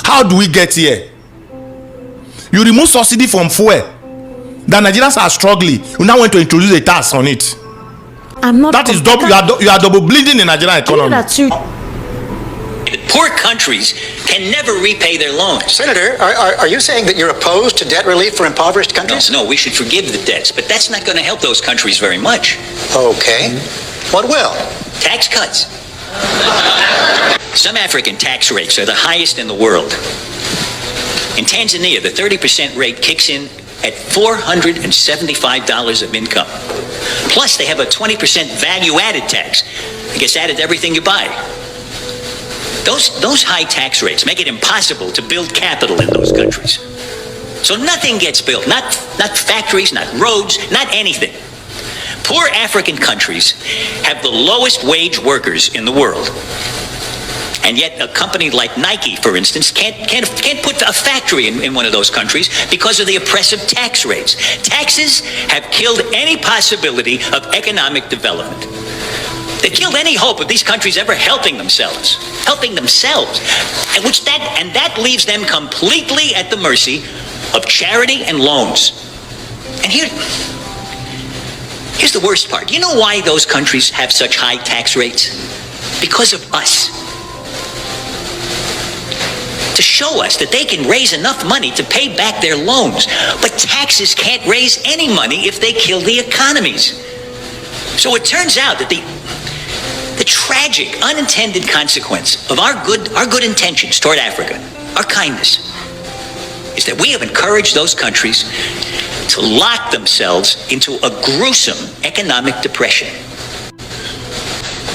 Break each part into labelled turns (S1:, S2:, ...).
S1: How do we get here? You remove subsidy from fuel. The Nigerians are struggling. You now want to introduce a tax on it.
S2: I'm not.
S1: That is double. You are double bleeding the Nigerian economy.
S3: Poor countries can never repay their loans.
S4: Senator, are you saying that you're opposed to debt relief for impoverished countries?
S3: No, we should forgive the debts, but that's not going to help those countries very much.
S4: Okay. What will?
S3: Tax cuts. Some African tax rates are the highest in the world. In Tanzania, the 30% rate kicks in at $475 of income. Plus, they have a 20% value-added tax. It gets added to everything you buy. Those high tax rates make it impossible to build capital in those countries. So nothing gets built, not factories, not roads, not anything. Poor African countries have the lowest wage workers in the world. And yet a company like Nike, for instance, can't put a factory in one of those countries because of the oppressive tax rates. Taxes have killed any possibility of economic development. They killed any hope of these countries ever helping themselves. And that leaves them completely at the mercy of charity and loans. And here's the worst part. You know why those countries have such high tax rates? Because of us. To show us that they can raise enough money to pay back their loans. But taxes can't raise any money if they kill the economies. So it turns out that the tragic, unintended consequence of our good intentions toward Africa, our kindness, is that we have encouraged those countries to lock themselves into a gruesome economic depression.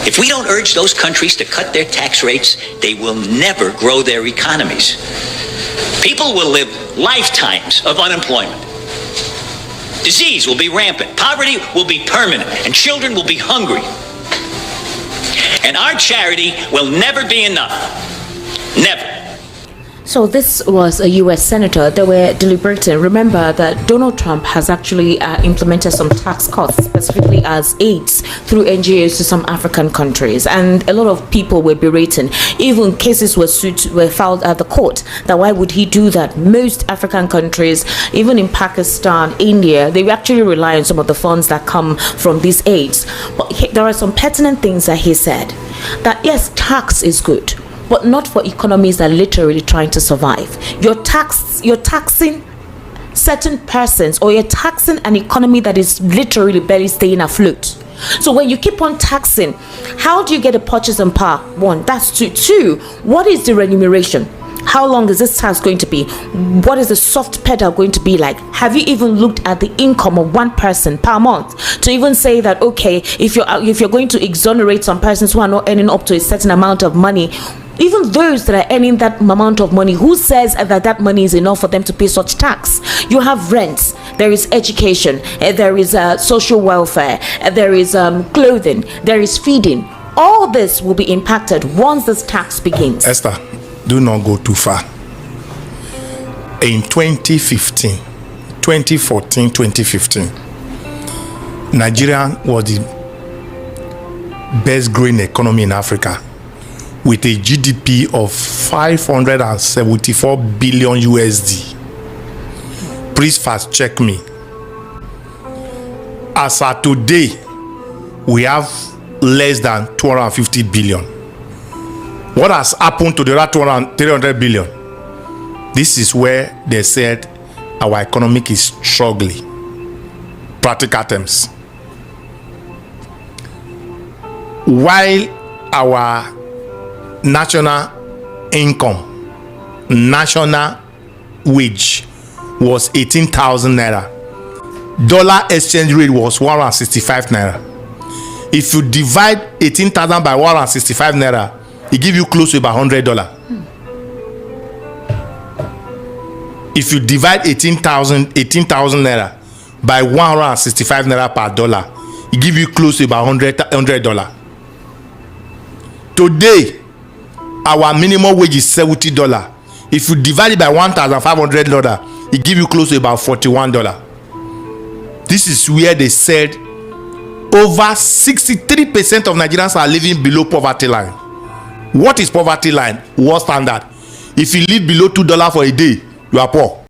S3: If we don't urge those countries to cut their tax rates, they will never grow their economies. People will live lifetimes of unemployment. Disease will be rampant, poverty will be permanent, and children will be hungry. And our charity will never be enough. Never.
S2: So this was a U.S. senator. They were deliberating. Remember that Donald Trump has actually implemented some tax cuts, specifically as aids through NGOs to some African countries. And a lot of people were berating. Even cases were filed at the court that why would he do that? Most African countries, even in Pakistan, India, they actually rely on some of the funds that come from these aids. But there are some pertinent things that he said. That yes, tax is good, but not for economies that are literally trying to survive. You're taxing certain persons, or you're taxing an economy that is literally barely staying afloat. So when you keep on taxing, how do you get a purchasing power? One, that's two. Two, what is the remuneration? How long is this tax going to be? What is the soft pedal going to be like? Have you even looked at the income of one person per month to even say that, okay, if you're going to exonerate some persons who are not earning up to a certain amount of money, even those that are earning that amount of money, who says that money is enough for them to pay such tax? You have rents, there is education, there is social welfare, there is clothing, there is feeding. All this will be impacted once this tax begins.
S1: Esther, do not go too far. In 2014, 2015, Nigeria was the best growing economy in Africa, with a GDP of 574 billion USD. Please fast check me. As of today, we have less than 250 billion. What has happened to the other 300 billion? This is where they said our economy is struggling. Practical terms. While our national income, national wage was 18,000 naira. Dollar exchange rate was 165 naira. If you divide 18,000 by 165 naira, it give you close to about $100. If you divide 18,000 naira by 165 naira per dollar, it give you close to about $100. Today, our minimum wage is $70. If you divide it by $1,500, it give you close to about $41. This is where they said over 63% of Nigerians are living below poverty line. What is poverty line? World standard. If you live below $2 for a day, you are poor.